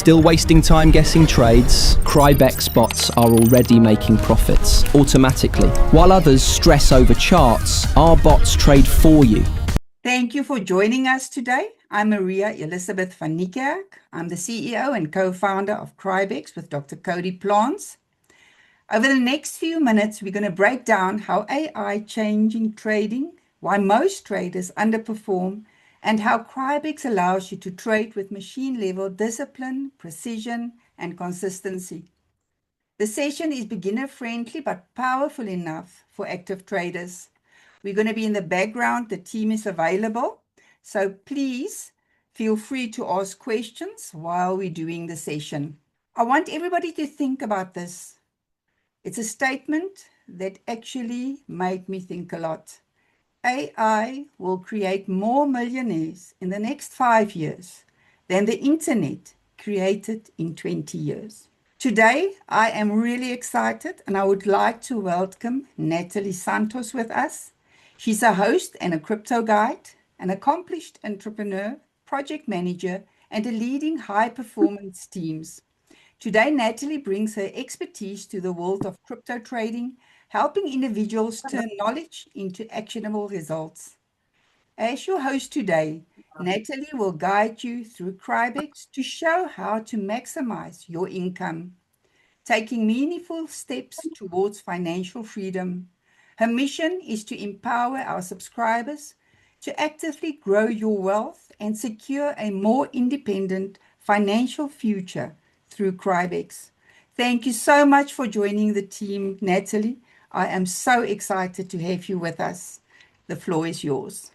Still wasting time guessing trades? Crybex bots are already making profits automatically. While others stress over charts, our bots trade for you. Thank you for joining us today. I'm Maria Elizabeth van Niekerk. I'm the CEO and co-founder of Crybex with Dr. Cody Plants. Over the next few minutes, we're going to break down how AI changing trading, why most traders underperform, and how Crybex allows you to trade with machine-level discipline, precision, and consistency. The session is beginner-friendly but powerful enough for active traders. We're going to be in the background. The team is available. So please feel free to ask questions while we're doing the session. I want everybody to think about this. It's a statement that actually made me think a lot. AI will create more millionaires in the next 5 years than the internet created in 20 years. Today, I am really excited and I would like to welcome Natalie Santos with us. She's a host and a crypto guide, an accomplished entrepreneur, project manager, and a leading high-performance teams. Today, Natalie brings her expertise to the world of crypto trading, helping individuals turn knowledge into actionable results. As your host today, Natalie will guide you through Crybex to show how to maximize your income, taking meaningful steps towards financial freedom. Her mission is to empower our subscribers to actively grow your wealth and secure a more independent financial future through Crybex. Thank you so much for joining the team, Natalie. I am so excited to have you with us. The floor is yours.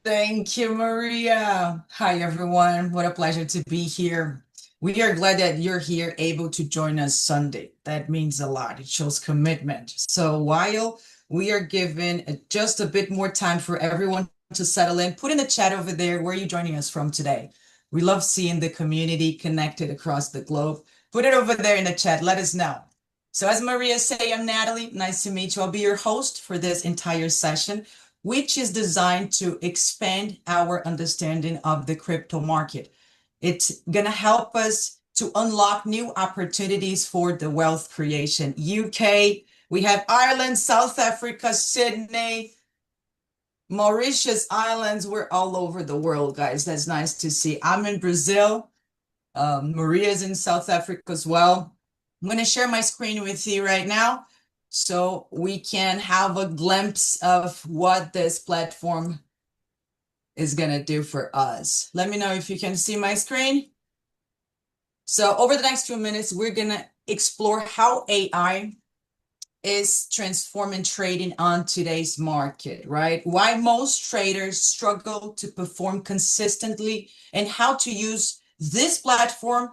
Thank you, Maria. Hi, everyone. What a pleasure to be here. We are glad that you're here able to join us Sunday. That means a lot. It shows commitment. So while we are given just a bit more time for everyone to settle in, put in the chat over there where you're joining us from today. We love seeing the community connected across the globe. Put it over there in the chat. Let us know. So as Maria say, I'm Natalie. Nice to meet you. I'll be your host for this entire session, which is designed to expand our understanding of the crypto market. It's going to help us to unlock new opportunities for the wealth creation. UK, we have Ireland, South Africa, Sydney, Mauritius Islands. We're all over the world, guys. That's nice to see. I'm in Brazil. Maria's in South Africa as well. I'm going to share my screen with you right now so we can have a glimpse of what this platform is going to do for us. Let me know if you can see my screen. So over the next few minutes, we're going to explore how AI is transforming trading on today's market, right? Why most traders struggle to perform consistently and how to use this platform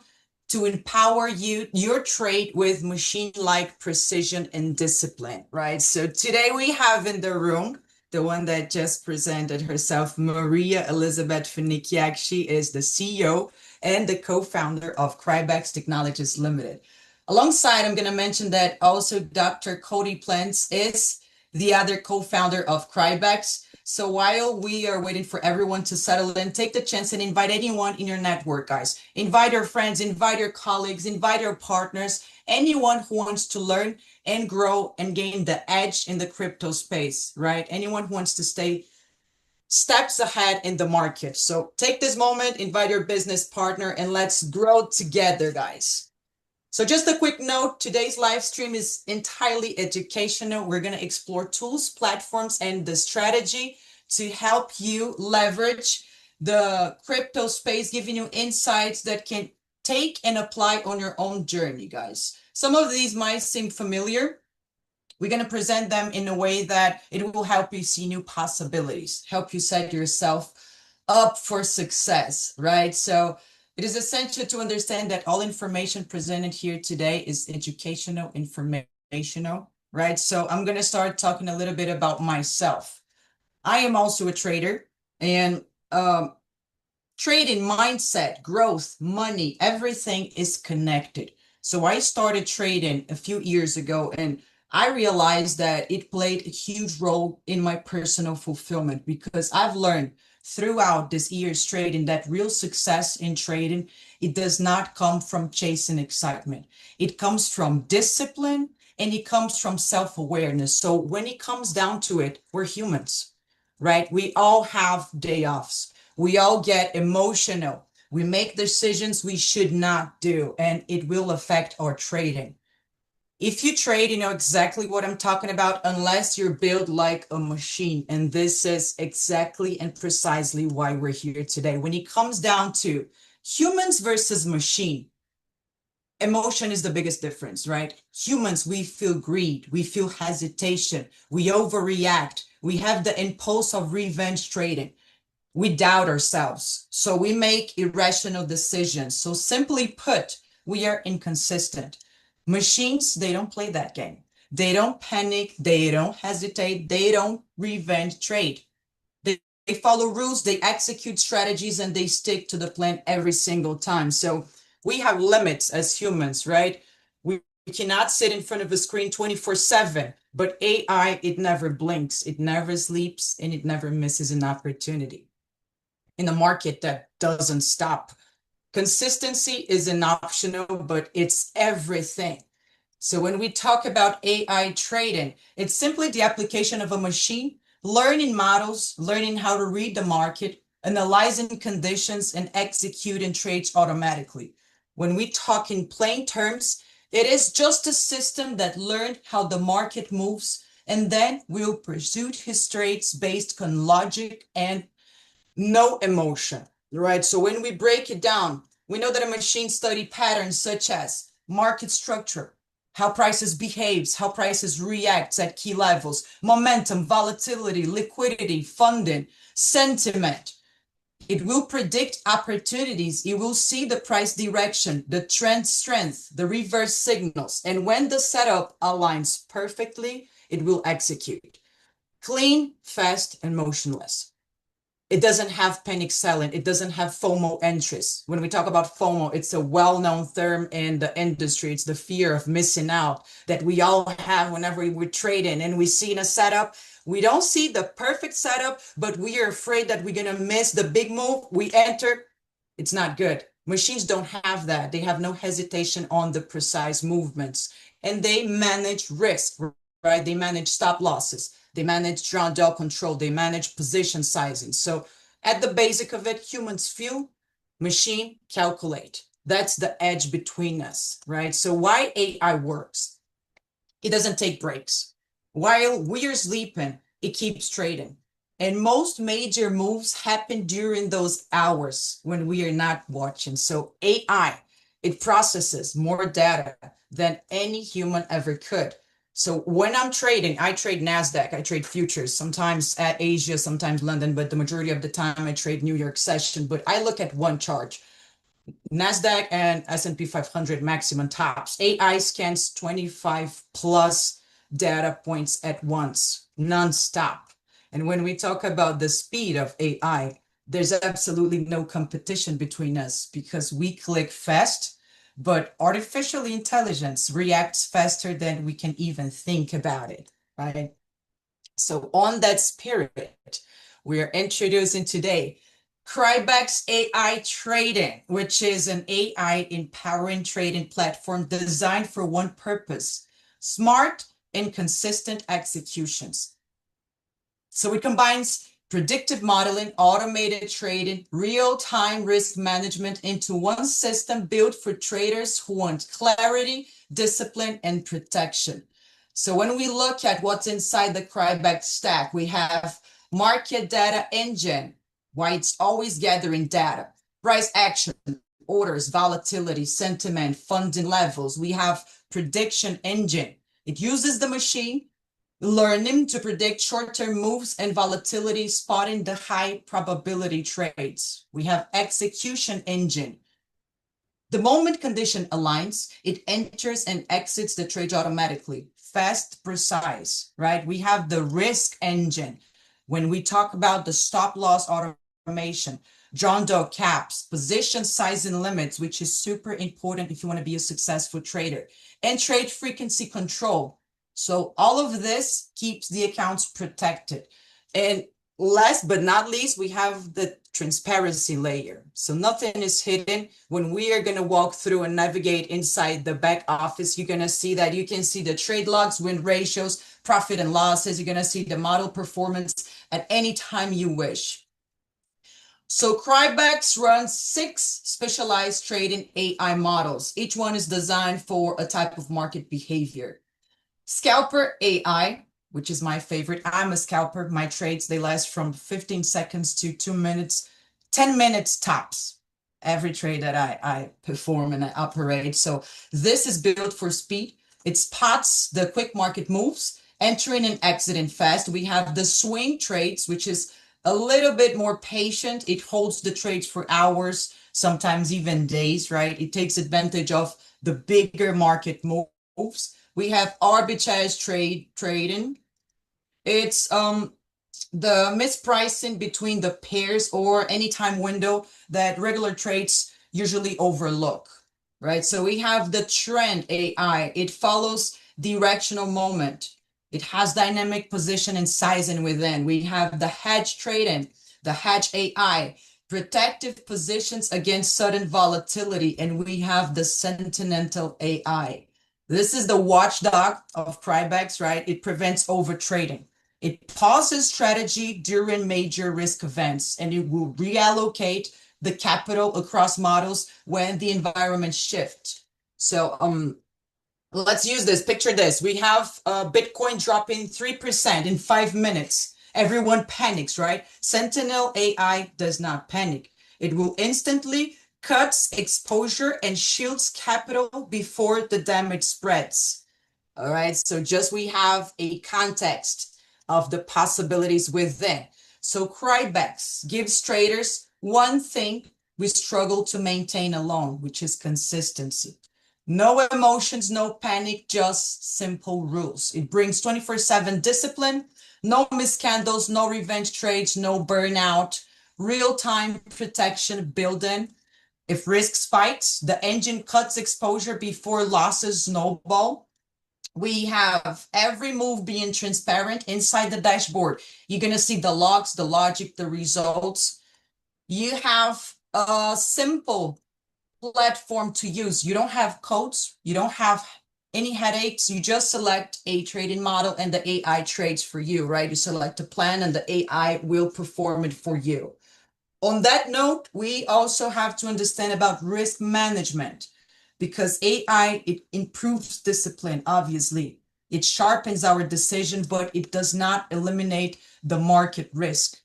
to empower your trade with machine-like precision and discipline, right? So today we have in the room the one that just presented herself, Maria Elizabeth van Niekerk. She is the CEO and the co-founder of Crybex Technologies Limited. Alongside, I'm going to mention that also Dr. Cody Plants is the other co-founder of Crybex. So while we are waiting for everyone to settle in, take the chance and invite anyone in your network, guys. Invite your friends, invite your colleagues, invite your partners, anyone who wants to learn and grow and gain the edge in the crypto space, right? Anyone who wants to stay steps ahead in the market. So take this moment, invite your business partner, and let's grow together, guys. So just a quick note, today's live stream is entirely educational. We're going to explore tools, platforms, and the strategy to help you leverage the crypto space, giving you insights that can take and apply on your own journey, guys. Some of these might seem familiar. We're going to present them in a way that it will help you see new possibilities, help you set yourself up for success, right? So it is essential to understand that all information presented here today is educational, informational, right? So I'm going to start talking a little bit about myself. I am also a trader, and trading mindset, growth, money, everything is connected. So I started trading a few years ago, and I realized that it played a huge role in my personal fulfillment because I've learned throughout this year's trading that real success in trading, it does not come from chasing excitement. It comes from discipline and it comes from self-awareness. So when it comes down to it, we're humans, right? We all have day offs. We all get emotional. We make decisions we should not do, and it will affect our trading. If you trade, you know exactly what I'm talking about, unless you're built like a machine. And this is exactly and precisely why we're here today. When it comes down to humans versus machine, emotion is the biggest difference, right? Humans, we feel greed, we feel hesitation, we overreact, we have the impulse of revenge trading. We doubt ourselves, so we make irrational decisions. So simply put, we are inconsistent. Machines, they don't play that game. They don't panic, they don't hesitate, they don't revenge trade. They follow rules, they execute strategies, and they stick to the plan every single time. So we have limits as humans, right? We cannot sit in front of a screen 24/7, but AI, it never blinks, it never sleeps, and it never misses an opportunity. In a market that doesn't stop, consistency isn't optional, but it's everything. So when we talk about AI trading, it's simply the application of a machine, learning models, learning how to read the market, analyzing conditions, and executing trades automatically. When we talk in plain terms, it is just a system that learned how the market moves, and then will pursue his trades based on logic and no emotion, right? So when we break it down, we know that a machine study patterns such as market structure, how prices behaves, how prices reacts at key levels, momentum, volatility, liquidity, funding, sentiment. It will predict opportunities. It will see the price direction, the trend strength, the reverse signals. And when the setup aligns perfectly, it will execute. Clean, fast, and motionless. It doesn't have panic selling. It doesn't have FOMO entries. When we talk about FOMO, it's a well-known term in the industry. It's the fear of missing out that we all have whenever we're trading and we see in a setup. We don't see the perfect setup, but we are afraid that we're going to miss the big move. We enter. It's not good. Machines don't have that. They have no hesitation on the precise movements, and they manage risk, right? They manage stop losses. They manage drawdown control. They manage position sizing. So at the basic of it, humans feel, machine calculate. That's the edge between us, right? So why AI works? It doesn't take breaks. While we're sleeping, it keeps trading. And most major moves happen during those hours when we are not watching. So AI, it processes more data than any human ever could. So when I'm trading, I trade NASDAQ, I trade futures, sometimes at Asia, sometimes London, but the majority of the time I trade New York session. But I look at one chart, NASDAQ and S&P 500 maximum tops. AI scans 25 plus data points at once, nonstop. And when we talk about the speed of AI, there's absolutely no competition between us because we click fast, but artificial intelligence reacts faster than we can even think about it, right? So on that spirit, we're introducing today Crybex AI Trading, which is an AI empowering trading platform designed for one purpose: smart and consistent executions. So it combines predictive modeling, automated trading, real-time risk management into one system built for traders who want clarity, discipline, and protection. So when we look at what's inside the Crybex stack, we have market data engine, why it's always gathering data, price action, orders, volatility, sentiment, funding levels. We have prediction engine. It uses the machine learning to predict short-term moves and volatility, spotting the high probability trades. We have execution engine. The moment condition aligns, it enters and exits the trade automatically. Fast, precise, right? We have the risk engine. When we talk about the stop loss automation, John Doe caps, position size and limits, which is super important if you want to be a successful trader, and trade frequency control. So all of this keeps the accounts protected. And Last but not least, we have the transparency layer. So nothing is hidden. When we are going to walk through and navigate inside the back office, you're going to see that you can see the trade logs, win ratios, profit and losses. You're going to see the model performance at any time you wish. So Crybex runs 6 specialized trading AI models. Each one is designed for a type of market behavior. Scalper AI, which is my favorite. I'm a scalper. My trades, they last from 15 seconds to 2 minutes, 10 minutes tops, every trade that I perform and I operate. So this is built for speed. It spots the quick market moves, entering and exiting fast. We have the swing trades, which is a little bit more patient. It holds the trades for hours, sometimes even days, right? It takes advantage of the bigger market moves. We have arbitrage trading. It's the mispricing between the pairs or any time window that regular trades usually overlook, right? So we have the trend AI. It follows directional moment. It has dynamic position and sizing within. We have the hedge trading, the hedge AI, protective positions against sudden volatility, and we have the sentinel AI. This is the watchdog of Crybex, right? It prevents overtrading. It pauses strategy during major risk events, and it will reallocate the capital across models when the environment shifts. So let's use this. Picture this. We have Bitcoin dropping 3% in 5 minutes. Everyone panics, right? Sentinel AI does not panic. It will instantly cuts exposure and shields capital before the damage spreads. All right, so just we have a context of the possibilities within. So Crybex gives traders one thing we struggle to maintain alone, which is consistency. No emotions, no panic, just simple rules. It brings 24/7 discipline, no miscandles, no revenge trades, no burnout, real-time protection built-in. If risk spikes, the engine cuts exposure before losses snowball. We have every move being transparent inside the dashboard. You're going to see the logs, the logic, the results. You have a simple platform to use. You don't have codes. You don't have any headaches. You just select a trading model and the AI trades for you, right? You select a plan and the AI will perform it for you. On that note, we also have to understand about risk management, because AI, it improves discipline, obviously. It sharpens our decision, but it does not eliminate the market risk.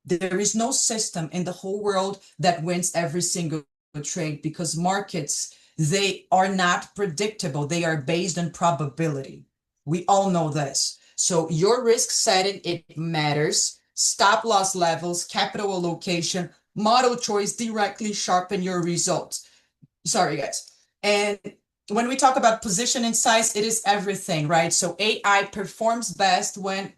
There is no system in the whole world that wins every single trade, because markets, they are not predictable. They are based on probability. We all know this. So your risk setting, it matters. Stop loss levels, capital allocation, model choice directly sharpen your results. Sorry, guys. And when we talk about position and size, it is everything, right? So AI performs best when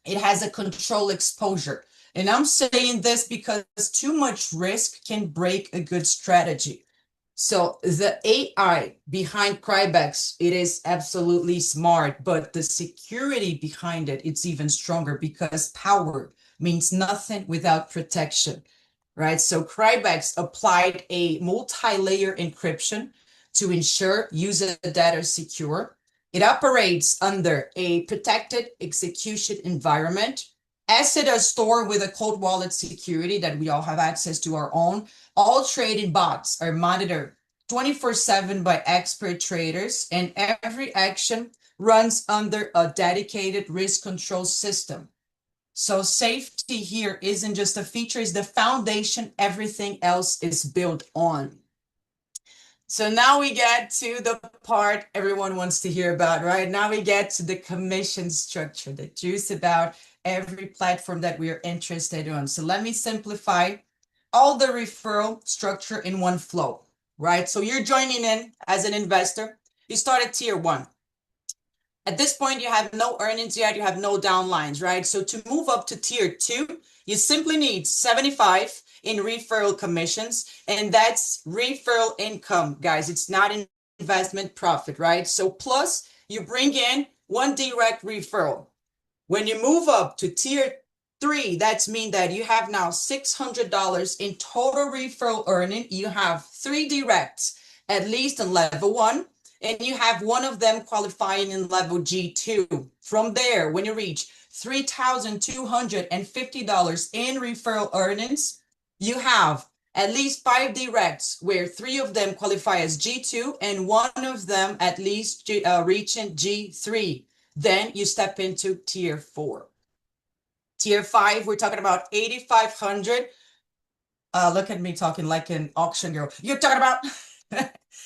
it has a control exposure. And I'm saying this because too much risk can break a good strategy. So the AI behind Crybex, it is absolutely smart, but the security behind it, it's even stronger, because power means nothing without protection, right? So Crybex applied a multi-layer encryption to ensure user data is secure. It operates under a protected execution environment. Assets are stored with a cold wallet security that we all have access to our own. All trading bots are monitored 24/7 by expert traders, and every action runs under a dedicated risk control system. So safety here isn't just a feature, it's the foundation everything else is built on. So now we get to the part everyone wants to hear about, right? Now we get to the commission structure, the juice about every platform that we are interested in. So let me simplify all the referral structure in one flow, right? So you're joining in as an investor. You start at tier 1. At this point, you have no earnings yet. You have no downlines, right? So to move up to tier 2, you simply need 75 in referral commissions, and that's referral income, guys. It's not investment profit, right? So plus you bring in one direct referral. When you move up to tier 3, that's mean that you have now $600 in total referral earning. You have 3 directs, at least on level 1, and you have one of them qualifying in level G2. From there, when you reach $3,250 in referral earnings, you have at least 5 directs where 3 of them qualify as G2 and 1 of them at least reaching G3. Then you step into tier 4. Tier 5, we're talking about 8,500. Look at me talking like an auction girl. You're talking about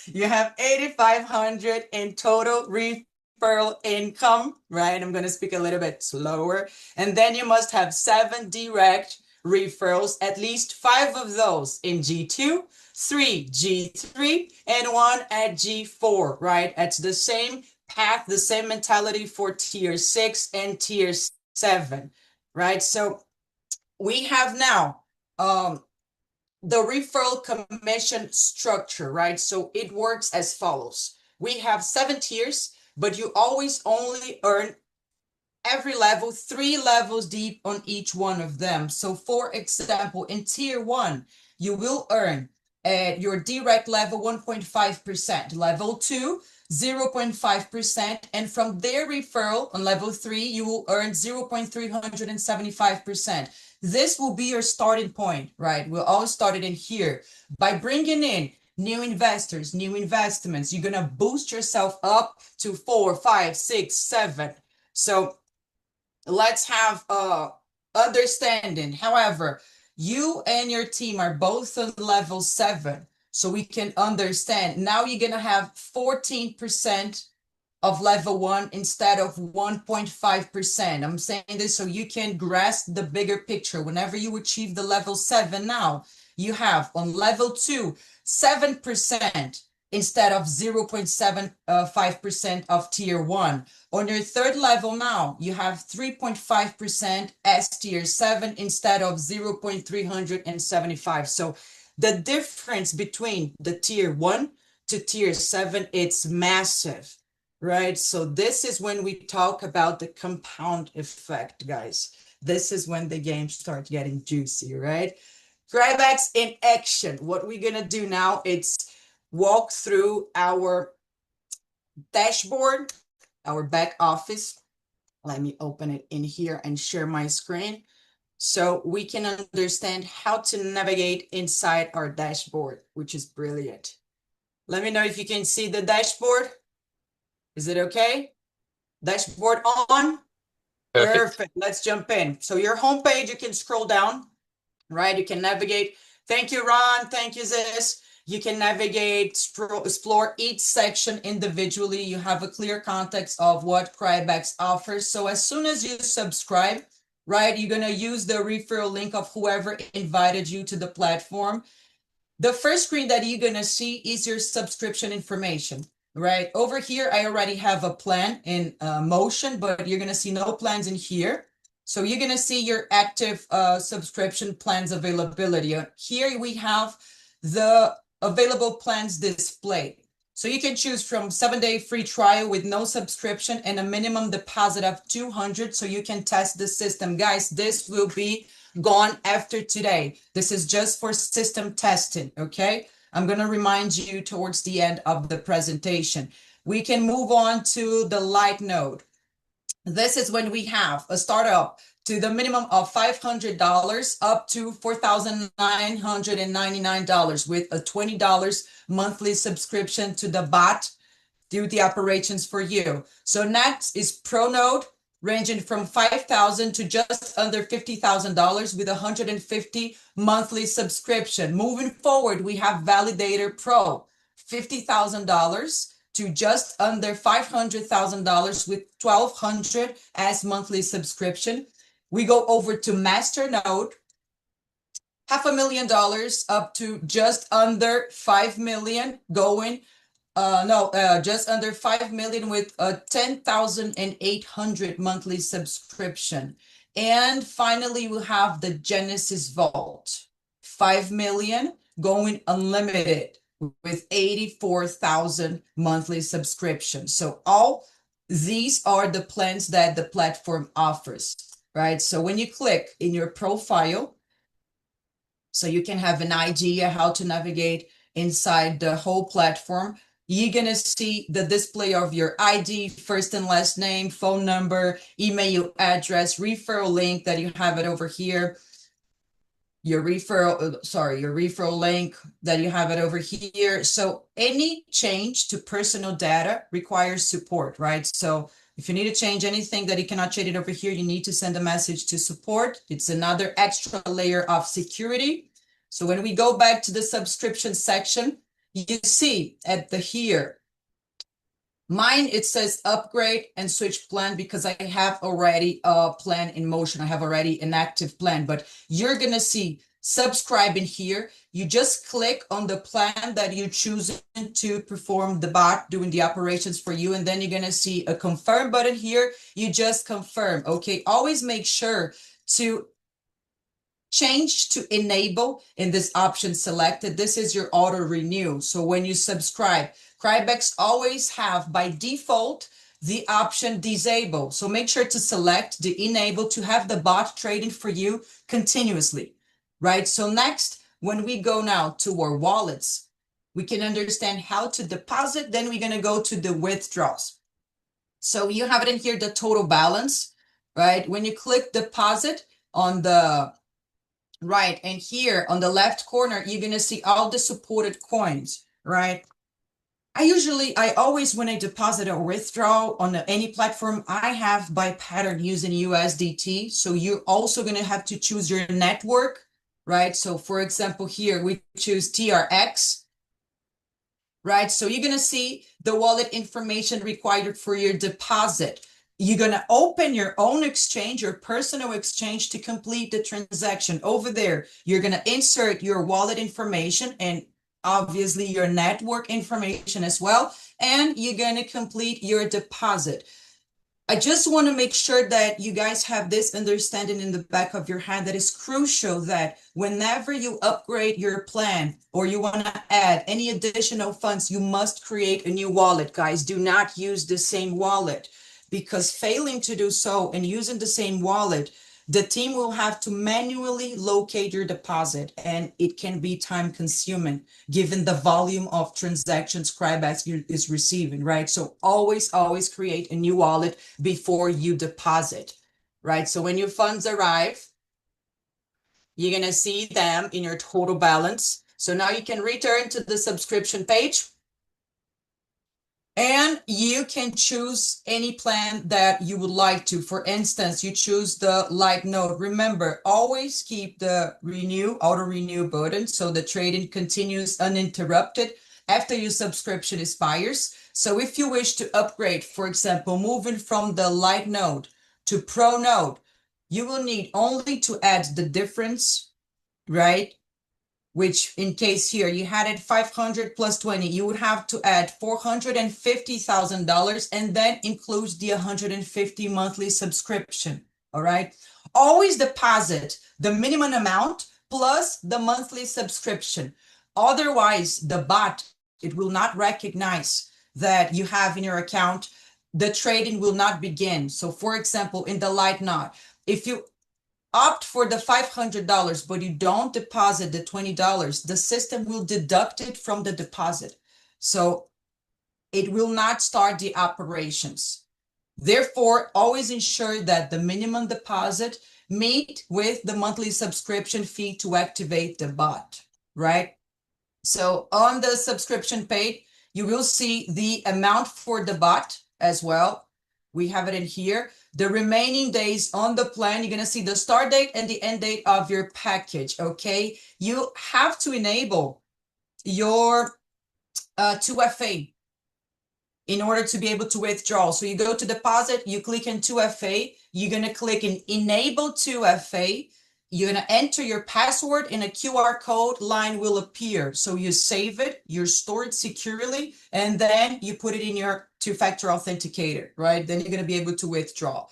you have 8,500 in total referral income, right? I'm going to speak a little bit slower. And then you must have 7 direct referrals, at least 5 of those in G2, 3 G3, and 1 at G4, right? It's the same path, the same mentality for tier 6 and tier 7, right? So we have now the referral commission structure, right? So it works as follows. We have 7 tiers, but you always only earn every level 3 levels deep on each one of them. So for example, in tier 1, you will earn at your direct level 1.5%, level 2, 0.5%, and from their referral on level 3, you will earn 0.375%. This will be your starting point, right? We'll all start it in here. By bringing in new investors, new investments, you're going to boost yourself up to 4, 5, 6, 7. So let's have understanding. However, you and your team are both on level 7, so we can understand. Now you're going to have 14% of level 1 instead of 1.5%. I'm saying this so you can grasp the bigger picture. Whenever you achieve the level 7 now, you have on level 2, 7% instead of 0.75% of tier 1. On your third level now, you have 3.5% as tier 7 instead of 0.375. So the difference between the tier 1 to tier 7, it's massive, right? So this is when we talk about the compound effect, guys. This is when the game starts getting juicy, right? Crybex in action. What we're going to do now, it's walk through our dashboard, our back office. Let me open it in here and share my screen so we can understand how to navigate inside our dashboard, which is brilliant. Let me know if you can see the dashboard. Is it okay? Dashboard on? Perfect. Let's jump in. So your homepage, you can scroll down, right? You can navigate. Thank you, Ron. Thank you, Ziz. You can navigate, explore each section individually. You have a clear context of what Crybex offers. So as soon as you subscribe, right, you're going to use the referral link of whoever invited you to the platform. The first screen that you're going to see is your subscription information, right? Over here, I already have a plan in motion, but you're going to see no plans in here. So you're going to see your active subscription plans availability. Here we have the available plans displayed. So you can choose from 7-day free trial with no subscription and a minimum deposit of 200 so you can test the system. Guys, this will be gone after today. This is just for system testing, okay? I'm going to remind you towards the end of the presentation. We can move on to the light node. This is when we have a startup to the minimum of $500 up to $4,999 with a $20 monthly subscription to the bot, do the operations for you. So next is Pro Node, ranging from $5,000 to just under $50,000 with 150 monthly subscription. Moving forward, we have Validator Pro, $50,000 to just under $500,000 with 1,200 as monthly subscription. We go over to Master Node, $500,000 up to just under 5 million, going just under 5 million with a 10,800 monthly subscription. And finally, we have the Genesis Vault, 5 million going unlimited with 84,000 monthly subscriptions. So all these are the plans that the platform offers. right? So when you click in your profile, so you can have an idea how to navigate inside the whole platform, you're going to see the display of your ID, first and last name, phone number, email address, referral link that you have it over here, your referral link that you have it over here. So any change to personal data requires support, right? So if you need to change anything that you cannot change it over here, you need to send a message to support. It's another extra layer of security. So when we go back to the subscription section, you see at the here, mine, it says upgrade and switch plan because I have already a plan in motion. I have already an active plan, but you're going to see subscribe in here. You just click on the plan that you choose to perform the bot doing the operations for you. And then you're going to see a confirm button here. You just confirm. Okay. Always make sure to change to enable in this option selected. This is your auto renew. So when you subscribe, Crybex always have by default the option disable. So make sure to select the enable to have the bot trading for you continuously, right? So next, when we go now to our wallets, we can understand how to deposit. Then we're going to go to the withdrawals. So you have it in here, the total balance, right? When you click deposit on the right, and here on the left corner, you're going to see all the supported coins, right? I always, when I deposit or withdraw on any platform, I have by pattern using USDT. So you're also going to have to choose your network, right? So for example, here we choose TRX, right? So you're going to see the wallet information required for your deposit. You're going to open your own exchange, your personal exchange to complete the transaction. Over there, you're going to insert your wallet information and obviously your network information as well. And you're going to complete your deposit. I just want to make sure that you guys have this understanding in the back of your head that is crucial that whenever you upgrade your plan or you want to add any additional funds, you must create a new wallet, guys. Do not use the same wallet. Because failing to do so and using the same wallet, the team will have to manually locate your deposit, and it can be time consuming given the volume of transactions Crybex is receiving, right? So always create a new wallet before you deposit, right? So when your funds arrive, you're going to see them in your total balance. So now you can return to the subscription page. And you can choose any plan that you would like to. For instance, you choose the light node. Remember, always keep the auto renew button so the trading continues uninterrupted after your subscription expires. So if you wish to upgrade, for example, moving from the light node to pro node, you will need only to add the difference, right? Which in case here you had it 500 plus 20, you would have to add $450,000 and then includes the 150 monthly subscription. All right. Always deposit the minimum amount plus the monthly subscription. Otherwise, the bot, it will not recognize that you have in your account. The trading will not begin. So for example, in the light node, if you opt for the $500, but you don't deposit the $20, the system will deduct it from the deposit. So it will not start the operations. Therefore, always ensure that the minimum deposit meet with the monthly subscription fee to activate the bot, right? So on the subscription page, you will see the amount for the bot as well. We have it in here. The remaining days on the plan, you're going to see the start date and the end date of your package, okay? You have to enable your 2FA in order to be able to withdraw. So you go to deposit, you click in 2FA, you're going to click in enable 2FA, you're going to enter your password and a QR code line will appear. So you save it, you store it securely, and then you put it in your two-factor authenticator, right? Then you're going to be able to withdraw.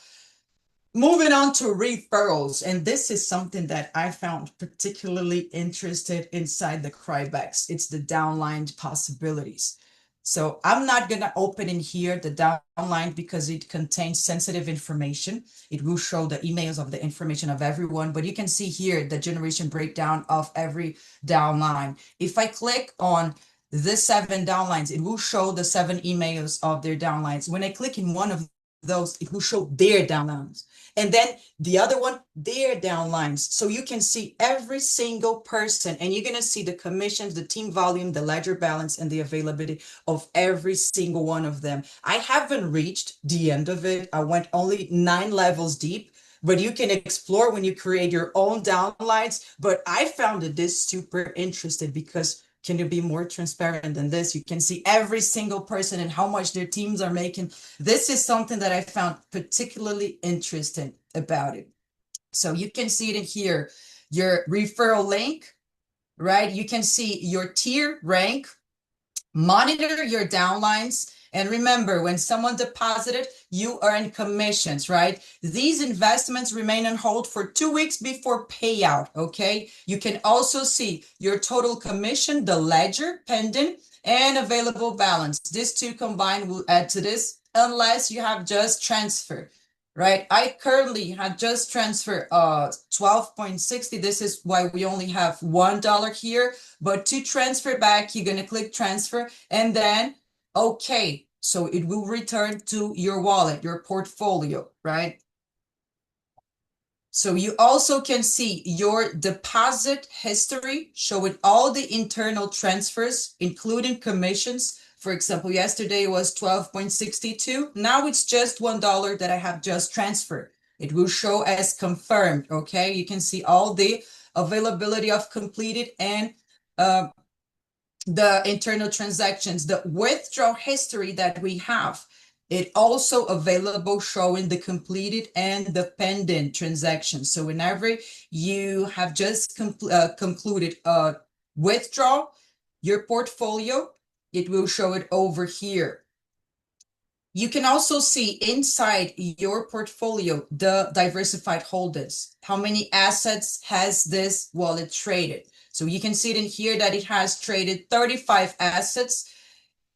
Moving on to referrals, and this is something that I found particularly interested inside the Crybex. It's the downline possibilities. So I'm not going to open in here the downline because it contains sensitive information. It will show the emails of the information of everyone, but you can see here the generation breakdown of every downline. If I click on the 7 downlines, it will show the 7 emails of their downlines. When I click in one of those, it will show their downlines. And then the other one, their downlines. So you can see every single person, and you're going to see the commissions, the team volume, the ledger balance, and the availability of every single one of them. I haven't reached the end of it. I went only 9 levels deep, but you can explore when you create your own downlines. But I found this super interesting because can you be more transparent than this? You can see every single person and how much their teams are making. This is something that I found particularly interesting about it. So you can see it in here, your referral link, right? You can see your tier rank, monitor your downlines. And remember, when someone deposited, you earn commissions, right? These investments remain on hold for 2 weeks before payout, okay? You can also see your total commission, the ledger, pending, and available balance. These two combined will add to this unless you have just transferred, right? I currently had just transferred 12.60. This is why we only have $1 here. But to transfer back, you're going to click transfer and then okay, so it will return to your wallet, your portfolio, right? So you also can see your deposit history, showing all the internal transfers, including commissions. For example, yesterday it was 12.62. Now it's just $1 that I have just transferred. It will show as confirmed, okay? You can see all the availability of completed and the internal transactions, the withdrawal history that we have, it also available showing the completed and the pending transactions. So whenever you have just concluded a withdrawal, your portfolio, it will show it over here. You can also see inside your portfolio the diversified holdings. How many assets has this wallet traded? So you can see it in here that it has traded 35 assets.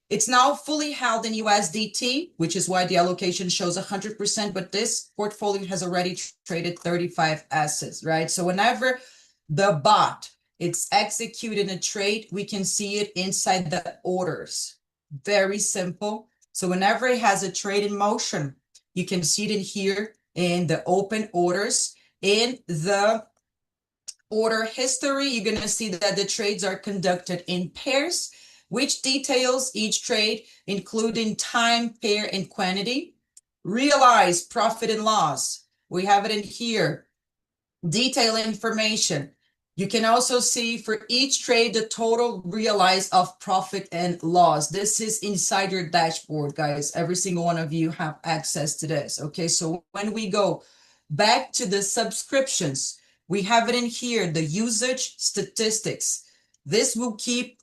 It's now fully held in USDT, which is why the allocation shows 100%, but this portfolio has already traded 35 assets, right? So whenever the bot, it's executing a trade, we can see it inside the orders. Very simple. So whenever it has a trade in motion, you can see it in here in the open orders. In the order history, you're going to see that the trades are conducted in pairs, which details each trade, including time, pair, and quantity. Realize profit and loss. We have it in here. Detail information. You can also see for each trade the total realized of profit and loss. This is inside your dashboard, guys. Every single one of you have access to this. Okay, so when we go back to the subscriptions, we have it in here, the usage statistics. This will keep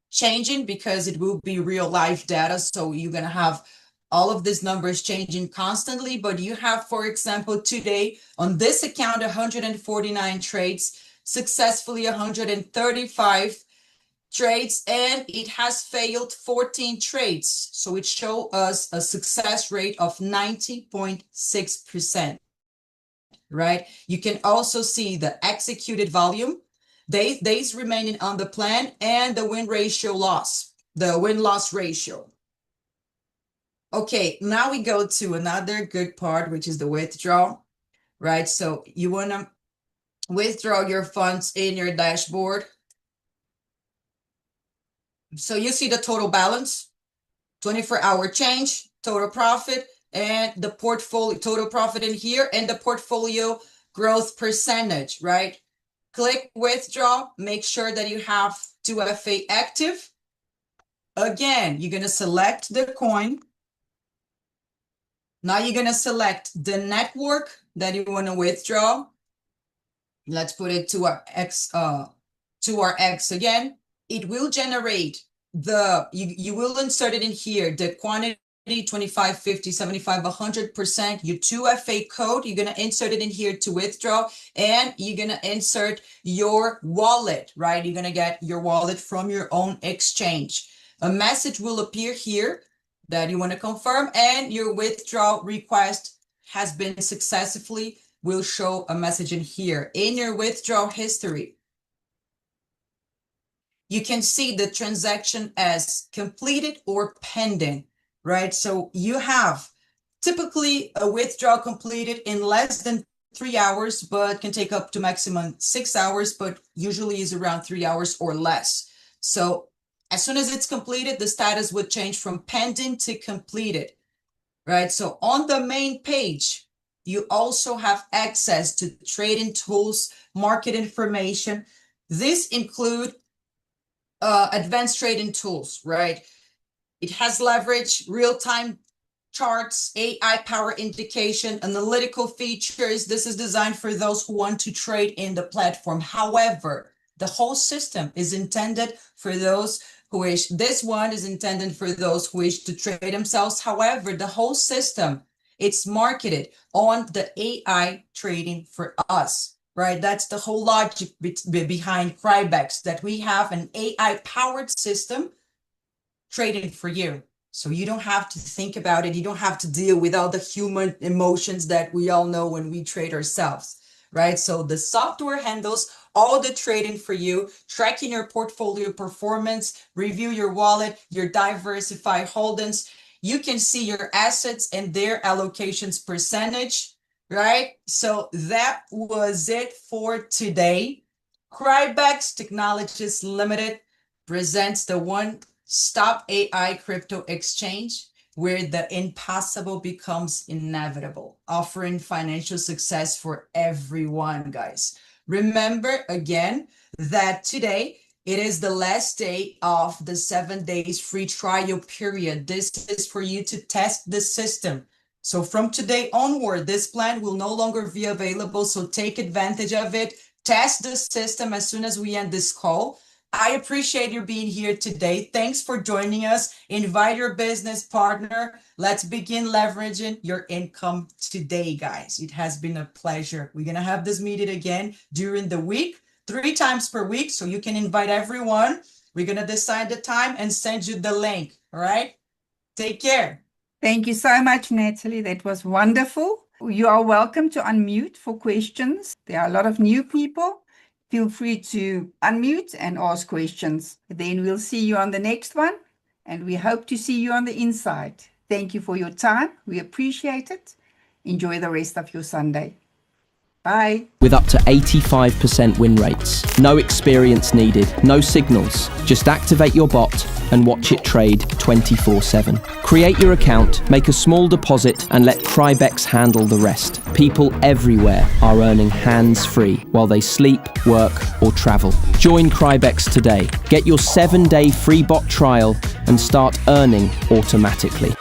changing because it will be real life data. So you're going to have all of these numbers changing constantly, but you have, for example, today on this account, 149 trades, successfully 135 trades, and it has failed 14 trades. So it shows us a success rate of 90.6%, right? You can also see the executed volume, days remaining on the plan, and the win-loss ratio. Okay, now we go to another good part, which is the withdrawal, right? So you want to withdraw your funds in your dashboard. So you see the total balance, 24-hour change, total profit, and the portfolio, total profit in here, and the portfolio growth percentage, right? Click withdraw, make sure that you have 2FA active. Again, you're going to select the coin. Now you're going to select the network that you want to withdraw. Let's put it to our X again. It will generate you will insert it in here, the quantity 25, 50, 75, 100%, your 2FA code, you're going to insert it in here to withdraw, and you're going to insert your wallet, right? You're going to get your wallet from your own exchange. a message will appear here that you want to confirm, and your withdrawal request has been successfully. Will show a message in here. In your withdrawal history, you can see the transaction as completed or pending, right? So you have typically a withdrawal completed in less than 3 hours, but can take up to maximum 6 hours, but usually is around 3 hours or less. So as soon as it's completed, the status would change from pending to completed, right? So on the main page, you also have access to trading tools, market information. This include advanced trading tools, right? It has leverage, real-time charts, AI power indication, analytical features. This is designed for those who want to trade in the platform. However, the whole system is intended for those who wish. This one is intended for those who wish to trade themselves. However, the whole system, it's marketed on the AI trading for us, right? That's the whole logic behind Crybex, that we have an AI powered system trading for you. So you don't have to think about it. You don't have to deal with all the human emotions that we all know when we trade ourselves, right? So the software handles all the trading for you, tracking your portfolio performance, review your wallet, your diversified holdings. You can see your assets and their allocations percentage, right? So that was it for today. Crybex Technologies Limited presents the one-stop AI crypto exchange where the impossible becomes inevitable, offering financial success for everyone, guys. Remember again that today it is the last day of the 7 days free trial period. This is for you to test the system. So from today onward, this plan will no longer be available. So take advantage of it. Test the system as soon as we end this call. I appreciate you being here today. Thanks for joining us. Invite your business partner. Let's begin leveraging your income today, guys. It has been a pleasure. We're going to have this meeting again during the week, 3 times per week. So you can invite everyone. We're going to decide the time and send you the link. All right. Take care. Thank you so much, Natalie. That was wonderful. You are welcome to unmute for questions. There are a lot of new people. Feel free to unmute and ask questions. Then we'll see you on the next one, and we hope to see you on the inside. Thank you for your time. We appreciate it. Enjoy the rest of your Sunday. Bye. With up to 85% win rates. No experience needed, no signals. Just activate your bot and watch it trade 24/7. Create your account, make a small deposit, and let Crybex handle the rest. People everywhere are earning hands-free while they sleep, work, or travel. Join Crybex today. Get your 7-day free bot trial and start earning automatically.